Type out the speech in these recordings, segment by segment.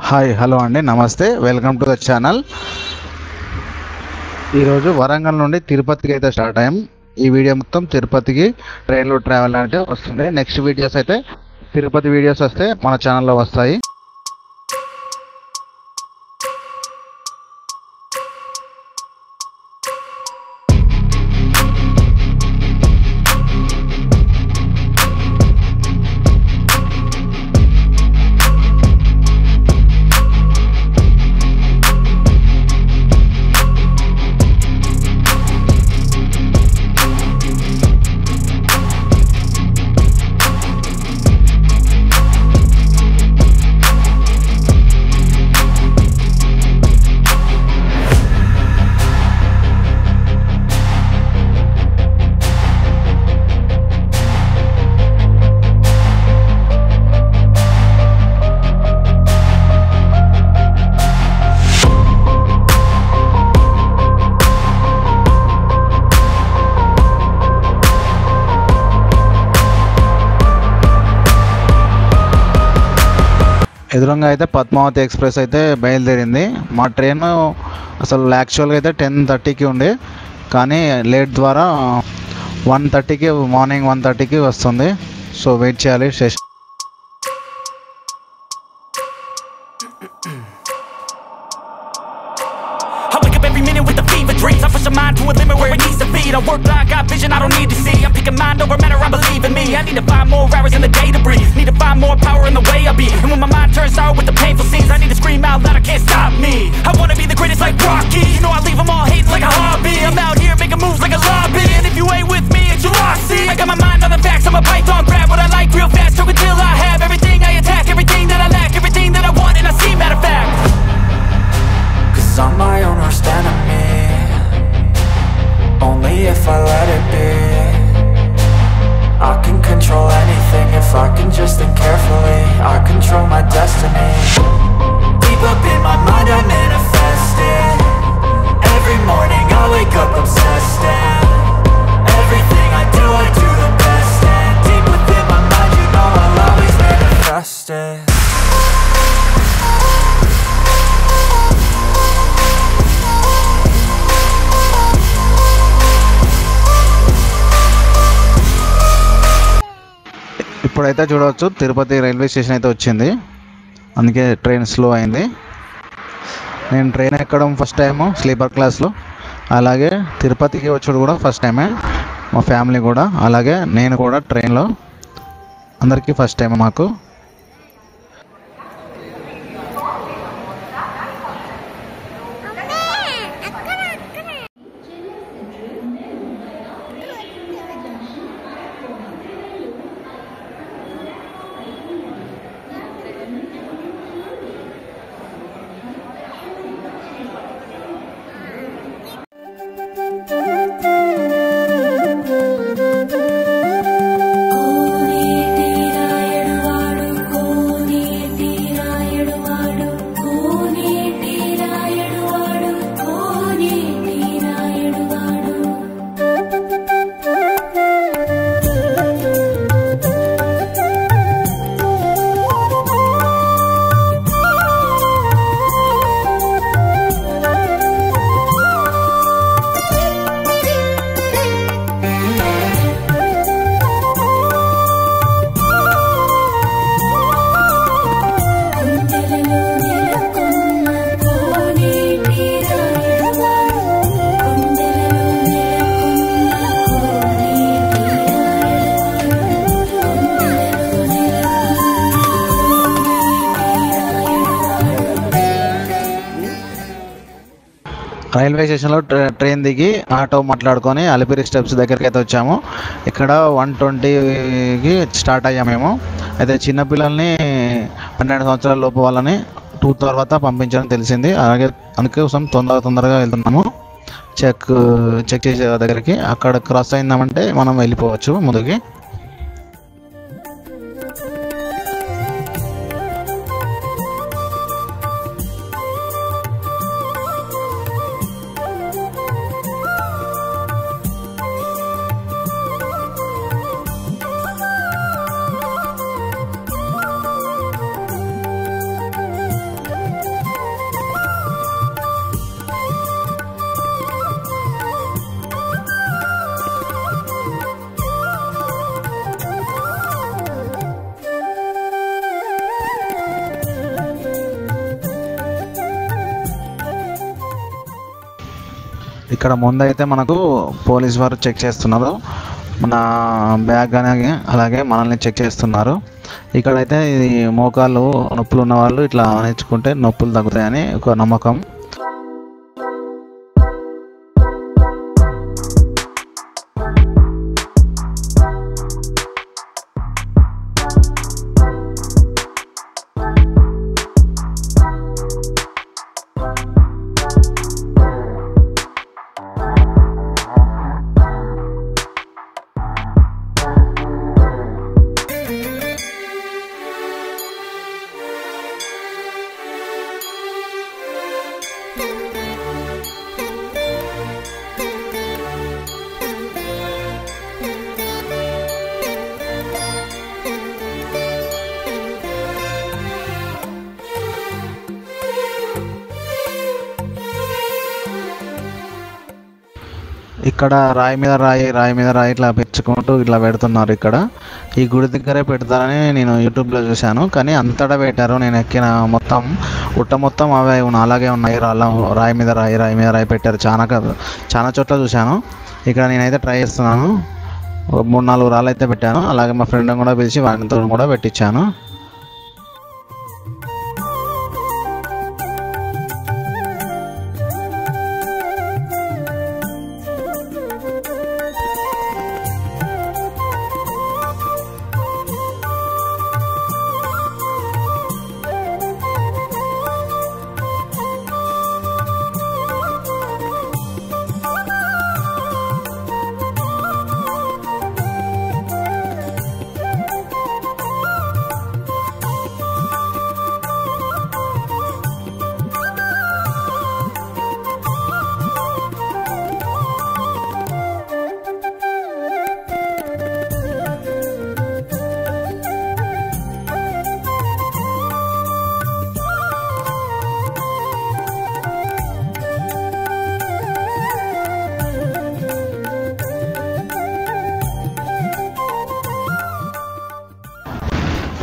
Hi hello అండి, నమస్తే, welcome to the channel. ఈరోజు వరంగల్ నుండి తిరుపతికి అయితే స్టార్ట్ అయ్యాం. ఈ వీడియో మొత్తం తిరుపతికి ట్రైన్లో ట్రావెల్ అంటే వస్తుంది. నెక్స్ట్ వీడియోస్ అయితే తిరుపతి వీడియోస్ వస్తే మన ఛానల్లో వస్తాయి. ఎదురుగా అయితే పద్మావతి ఎక్స్ప్రెస్ అయితే బయలుదేరింది. మా ట్రైన్ అసలు యాక్చువల్గా అయితే 10:30కి ఉండే, కానీ లేట్ ద్వారా 1:30కి మార్నింగ్ 1:30కి వస్తుంది. సో వెయిట్ చేయాలి station. Every minute with the fever dreams, I push my mind to a limit where it needs to be. I work blind, got vision I don't need to see. I'm picking mind over matter, I believe in me. I need to find more hours in the day to breathe. Need to find more power in the way I be. And when my mind turns sour with the painful scenes, I need to scream out loud, I can't stop me. I wanna be the greatest like Rocky. You know I leave them all hating like a hobby. I'm out here making moves like a lobby. And if you ain't with me, it's your loss, see. I got my mind on the facts, I'm a python, grab what I like real fast. Stroke until I have everything I attack, everything that I lack, everything that I want and I see, matter of fact. 'Cause I'm my own worst enemy. Only if I let it be. I can control anything if I can just think carefully. I control my destiny. Deep up in my mind I manifest it. Every morning I wake up obsessed, and everything I do the best. And deep within my mind you know I'll always manifest it. ఇప్పుడైతే చూడవచ్చు Tirupati railway station అయితే వచ్చింది. అందుకే train slow అయింది. నేను train ఎక్కడం first time sleeper క్లాస్లో. అలాగే తిరుపతికి వచ్చాడు కూడా ఫస్ట్ టైమే, మా ఫ్యామిలీ కూడా. అలాగే నేను కూడా ట్రైన్లో, అందరికీ ఫస్ట్ టైం మాకు. రైల్వే స్టేషన్లో ట్రైన్ దిగి ఆటో మాట్లాడుకొని అలిపిరి స్టెప్స్ దగ్గరికి అయితే వచ్చాము. ఇక్కడ 1:20కి స్టార్ట్ అయ్యాము మేము. అయితే చిన్నపిల్లల్ని 12 సంవత్సరాల లోపు వాళ్ళని 2 తర్వాత పంపించడం తెలిసింది. అలాగే అందుకోసం తొందరగా వెళ్తున్నాము చెక్ చేసే దగ్గరికి. అక్కడ క్రాస్ అయిందామంటే మనం వెళ్ళిపోవచ్చు ముందుకి. ఇక్కడ ముందైతే మనకు పోలీస్ వారు చెక్ చేస్తున్నారు, మన బ్యాగ్ కానీ అలాగే మనల్ని చెక్ చేస్తున్నారు. ఇక్కడైతే ఇది మోకాళ్ళు నొప్పులు ఉన్న వాళ్ళు ఇట్లా ఆనించుకుంటే నొప్పులు తగ్గుతాయని ఒక నమ్మకం. ఇక్కడ రాయి మీద రాయి ఇట్లా పెంచుకుంటూ ఇట్లా పెడుతున్నారు. ఇక్కడ ఈ గుడి దగ్గరే పెడతారని నేను యూట్యూబ్లో చూశాను, కానీ అంతటా పెట్టారు. నేను ఎక్కిన మొత్తం మొత్తం అవే అలాగే ఉన్నాయి. రాయి మీద రాయి పెట్టారు. చాలా చోట్ల చూశాను. ఇక్కడ నేనైతే ట్రై చేస్తున్నాను. 3-4 రాళ్ళు అయితే పెట్టాను. అలాగే మా ఫ్రెండ్ కూడా పిలిచి వాటితో కూడా పెట్టించాను.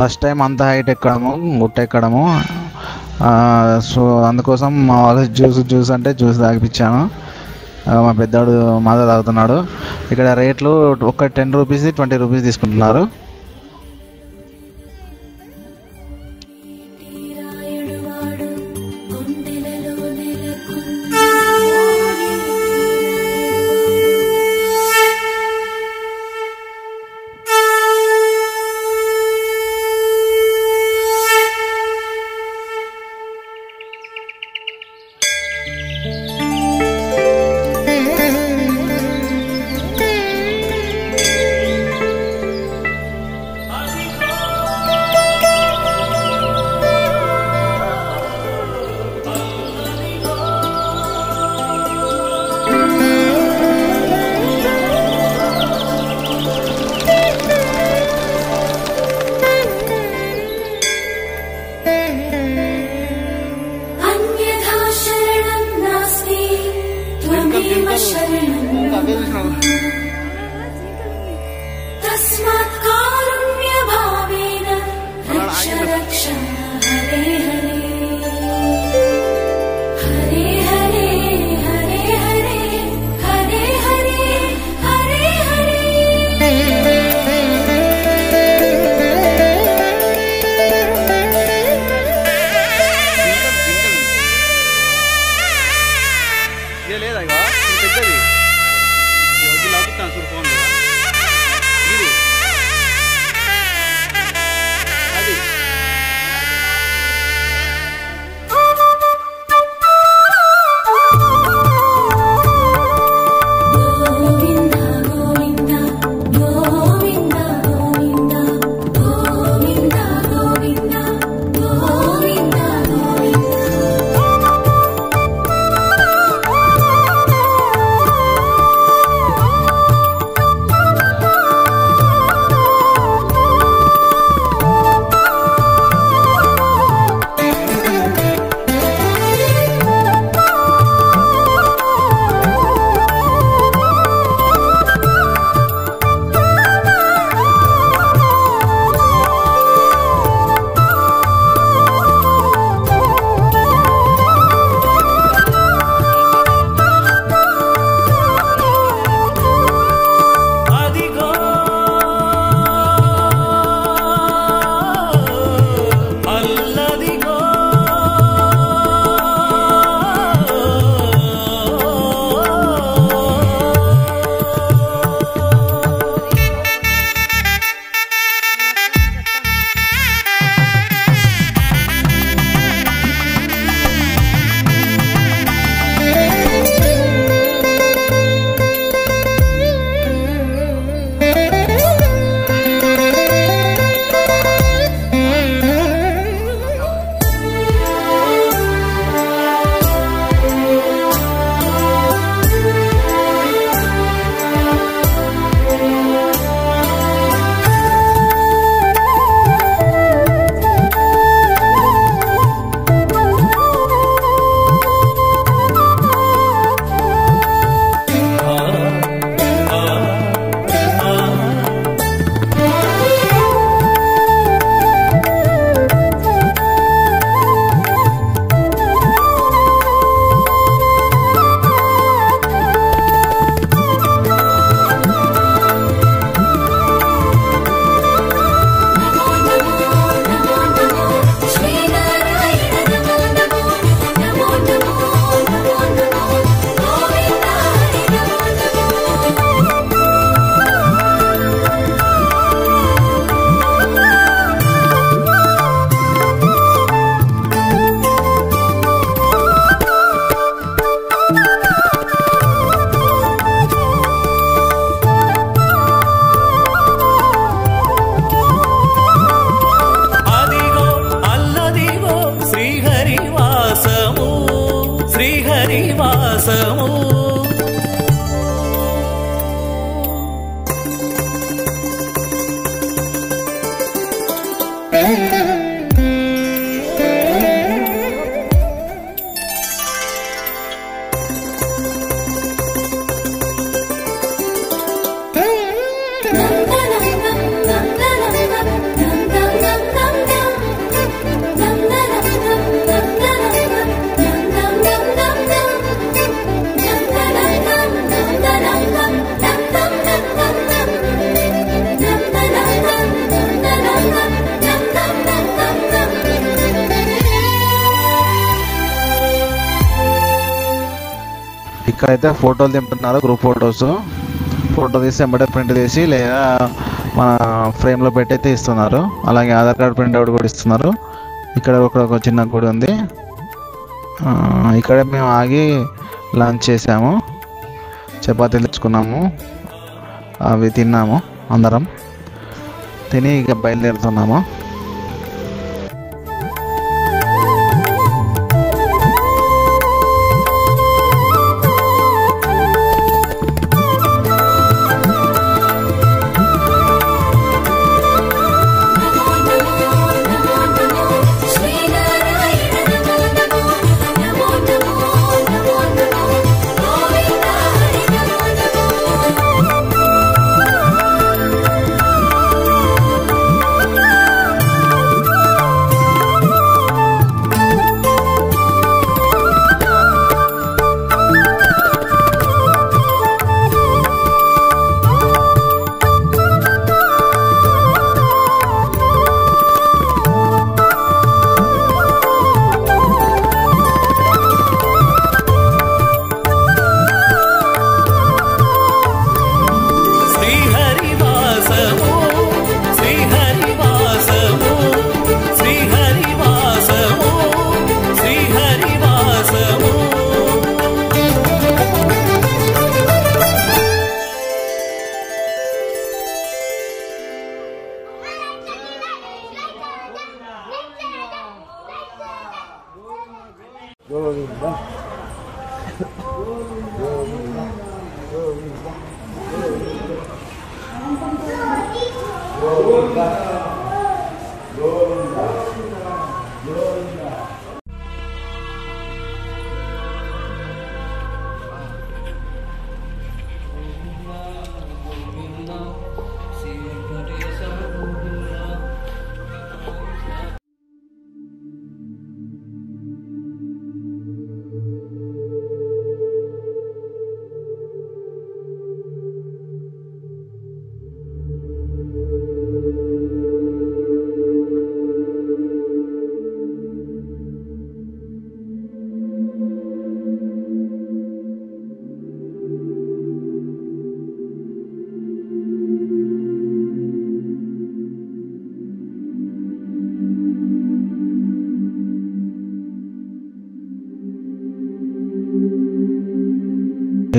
ఫస్ట్ టైం అంత హైట్ ఎక్కడము, గుట్టెక్కడము. సో అందుకోసం మా వాళ్ళు జ్యూస్ అంటే జ్యూస్ తాగిపించాను. మా పెద్దవాడు మాతో తాగుతున్నాడు. ఇక్కడ రేట్లు ఒక 10 రూపీస్ 20 రూపీస్ తీసుకుంటున్నారు. లేదా పెద్దది లాగుతాను. ఇక్కడైతే ఫోటోలు దింపుతున్నారు, గ్రూప్ ఫొటోస్. ఫోటో తీసి వెంబడే ప్రింట్ తీసి లేదా మన ఫ్రేమ్లో పెట్టి అయితే ఇస్తున్నారు. అలాగే ఆధార్ కార్డ్ ప్రింట్ అవుట్ కూడా ఇస్తున్నారు. ఇక్కడ ఒక చిన్న గుడి ఉంది. ఇక్కడే మేము ఆగి లంచ్ చేసాము, చపాతీలు తెచ్చుకున్నాము, అవి తిన్నాము. అందరం తిని ఇక బయలుదేరుతున్నాము.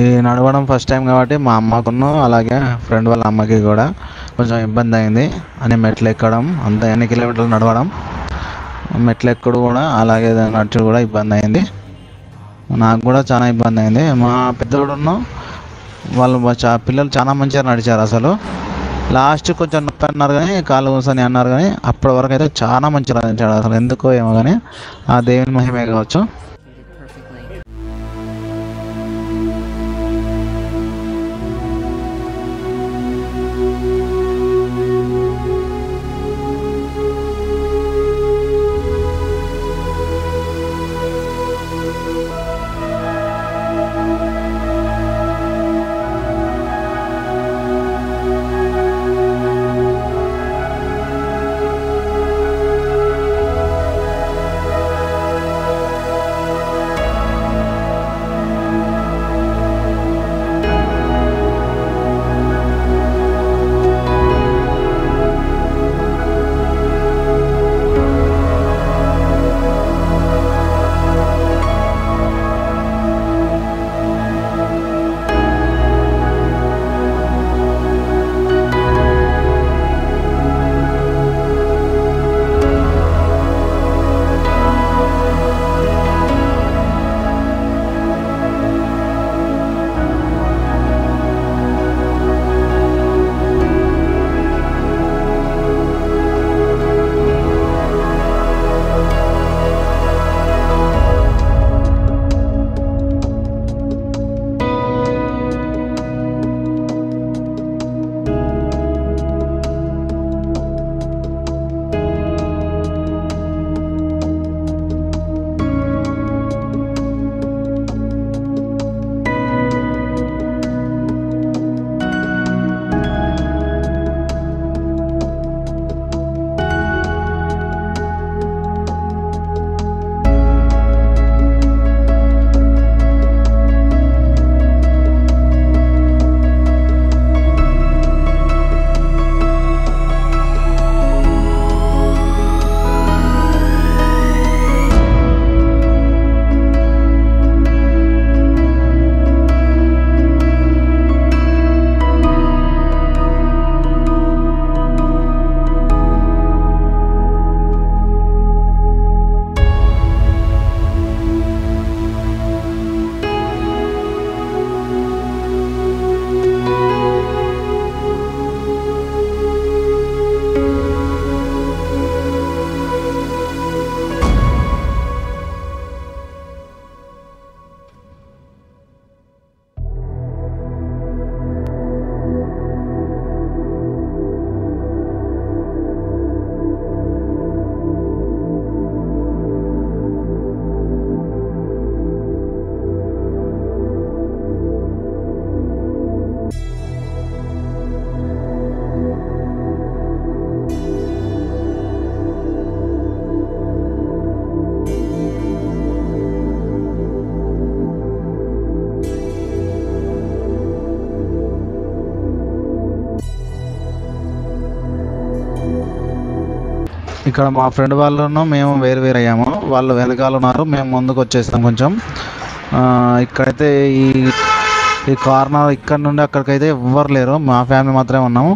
ఈ నడవడం ఫస్ట్ టైం కాబట్టి మా అమ్మకును అలాగే ఫ్రెండ్ వాళ్ళ అమ్మకి కూడా కొంచెం ఇబ్బంది అయింది. అని మెట్లు ఎక్కడం, అంత ఎన్ని కిలోమీటర్లు నడవడం, మెట్లు ఎక్కడు కూడా అలాగే నడుచుడు కూడా ఇబ్బంది అయింది. నాకు కూడా చాలా ఇబ్బంది అయింది. మా పెద్దోడును వాళ్ళు పిల్లలు చాలా మంచిగా నడిచారు. అసలు లాస్ట్ కొంచెం నొప్పి అన్నారు కానీ, కాళ్ళు కూర్చొని అన్నారు కానీ, అప్పటి వరకు అయితే చాలా మంచిగా నడిచాడు. అసలు ఎందుకో ఏమో కానీ ఆ దేవుని మహిమే కావచ్చు. ఇక్కడ మా ఫ్రెండ్ వాళ్ళను మేము వేరు వేరు అయ్యాము. వాళ్ళు వెనకాల ఉన్నారు, మేము ముందుకు వచ్చేస్తాం కొంచెం. ఇక్కడైతే ఈ కార్నర్ ఇక్కడ నుండి అక్కడికైతే ఎవ్వరు లేరు, మా ఫ్యామిలీ మాత్రమే ఉన్నాము.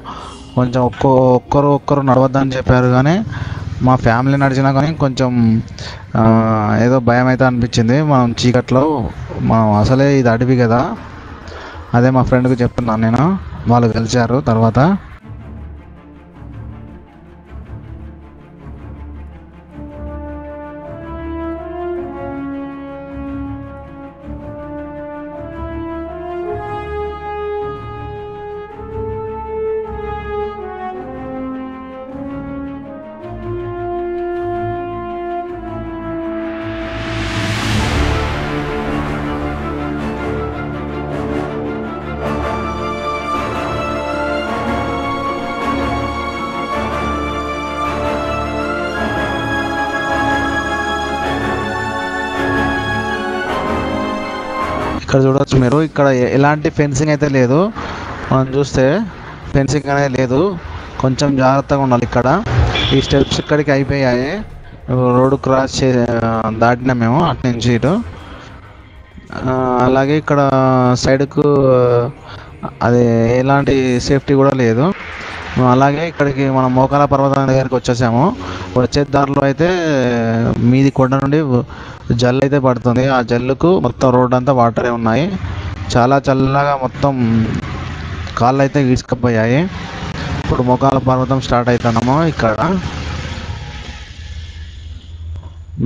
కొంచెం ఒక్కరు నడవద్దని చెప్పారు, కానీ మా ఫ్యామిలీ నడిచినా కానీ కొంచెం ఏదో భయం అయితే అనిపించింది. మనం చీకట్లో, మనం అసలే ఇది అడవి కదా, అదే మా ఫ్రెండ్కి చెప్తున్నాను నేను. వాళ్ళు కలిశారు తర్వాత. ఇక్కడ చూడవచ్చు మీరు, ఇక్కడ ఎలాంటి ఫెన్సింగ్ అయితే లేదు. మనం చూస్తే ఫెన్సింగ్ అనేది లేదు, కొంచెం జాగ్రత్తగా ఉండాలి. ఇక్కడ ఈ స్టెప్స్ ఇక్కడికి అయిపోయాయి, రోడ్డు క్రాస్ దాటినా మేము అటు నుంచి ఇటు. అలాగే ఇక్కడ సైడ్కు అది ఎలాంటి సేఫ్టీ కూడా లేదు. అలాగే ఇక్కడికి మనం మోకాల పర్వతం దగ్గరికి వచ్చేసాము. వచ్చే దారిలో అయితే మీది కొండ నుండి జల్లు అయితే పడుతుంది. ఆ జల్లుకు మొత్తం రోడ్ అంతా వాటరే ఉన్నాయి. చాలా చల్లగా మొత్తం కాళ్ళు అయితే గీసుకుపోయాయి. ఇప్పుడు మోకాల పర్వతం స్టార్ట్ అవుతున్నాము. ఇక్కడ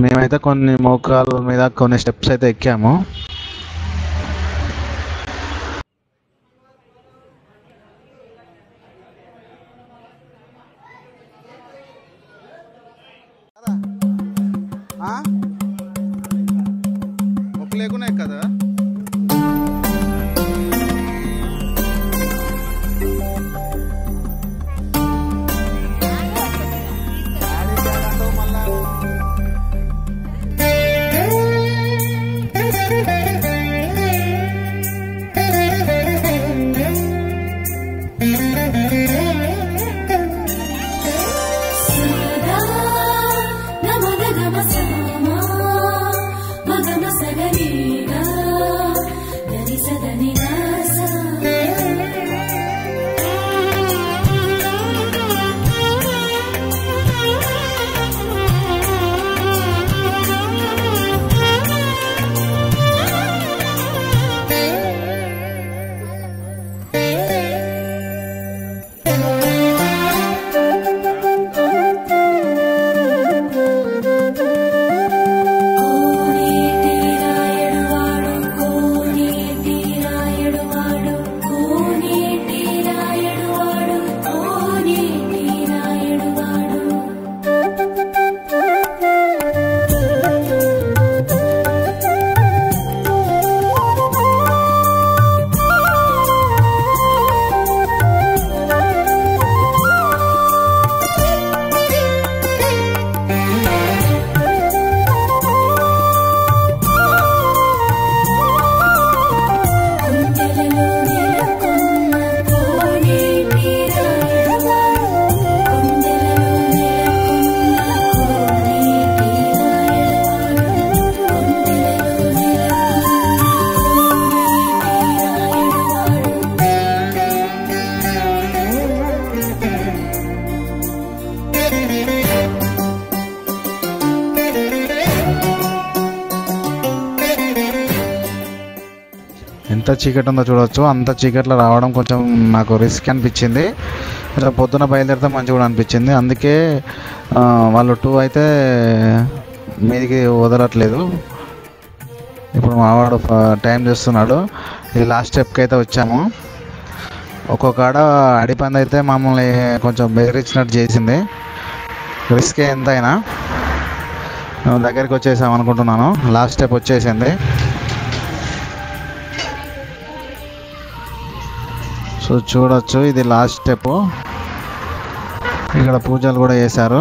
మేమైతే కొన్ని మోకాల మీద కొన్ని స్టెప్స్ అయితే ఎక్కాము. లేకున్నాయి కదా. ఎంత చీకటి ఉందో చూడవచ్చు. అంత చీకట్లో రావడం కొంచెం నాకు రిస్క్ అనిపించింది. కొంచెం పొద్దున బయలుదేరితే మంచిగా కూడా అనిపించింది. అందుకే వాళ్ళు 2 అయితే మీదికి వదలట్లేదు. ఇప్పుడు మావాడు టైం చేస్తున్నాడు. ఇది లాస్ట్ స్టెప్కి అయితే వచ్చాము. ఒక్కొక్కడ అడిపంది అయితే మమ్మల్ని కొంచెం బెదిరించినట్టు చేసింది. రిస్క్ ఎంతైనా దగ్గరికి వచ్చేసాం అనుకుంటున్నాను. లాస్ట్ స్టెప్ వచ్చేసింది. సో చూడొచ్చు, ఇది లాస్ట్ స్టెప్. ఇక్కడ పూజలు కూడా చేశారు.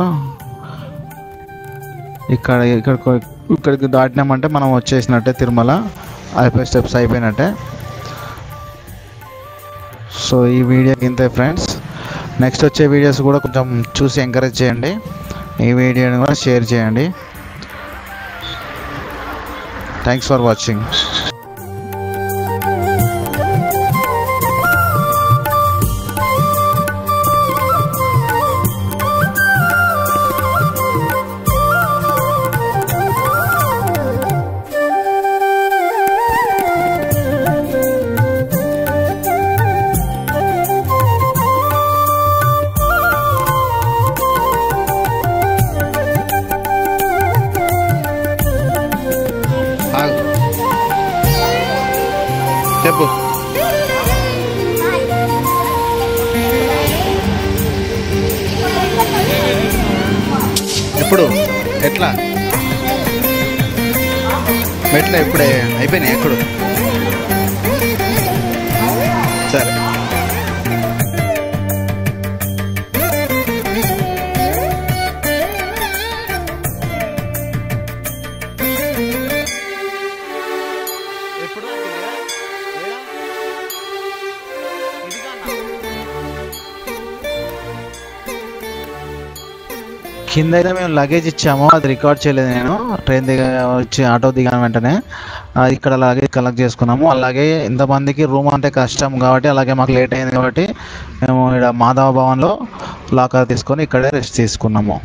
ఇక్కడికి దాటినామంటే మనం వచ్చేసినట్టే తిరుమల. అయిపోయి స్టెప్స్ అయిపోయినట్టే. సో ఈ వీడియోకి ఇంతే ఫ్రెండ్స్. నెక్స్ట్ వచ్చే వీడియోస్ కూడా కొంచెం చూసి ఎంకరేజ్ చేయండి. ఈ వీడియోని కూడా షేర్ చేయండి. Thanks for watching. చెప్పు. ఎప్పుడు ఎట్లా ఇప్పుడే అయిపోయినాయి ఎప్పుడు? సరే. కింద అయితే మేము లగేజ్ ఇచ్చాము, అది రికార్డ్ చేయలేదు నేను. ట్రైన్ వచ్చి ఆటో దిగాను వెంటనే ఇక్కడ లగేజ్ కలెక్ట్ చేసుకున్నాము. అలాగే ఇంతమందికి రూమ్ అంటే కష్టం కాబట్టి, అలాగే మాకు లేట్ అయింది కాబట్టి మేము ఇక్కడ మాధవ భవన్లో లాకర్ తీసుకొని ఇక్కడే రెస్ట్ తీసుకున్నాము.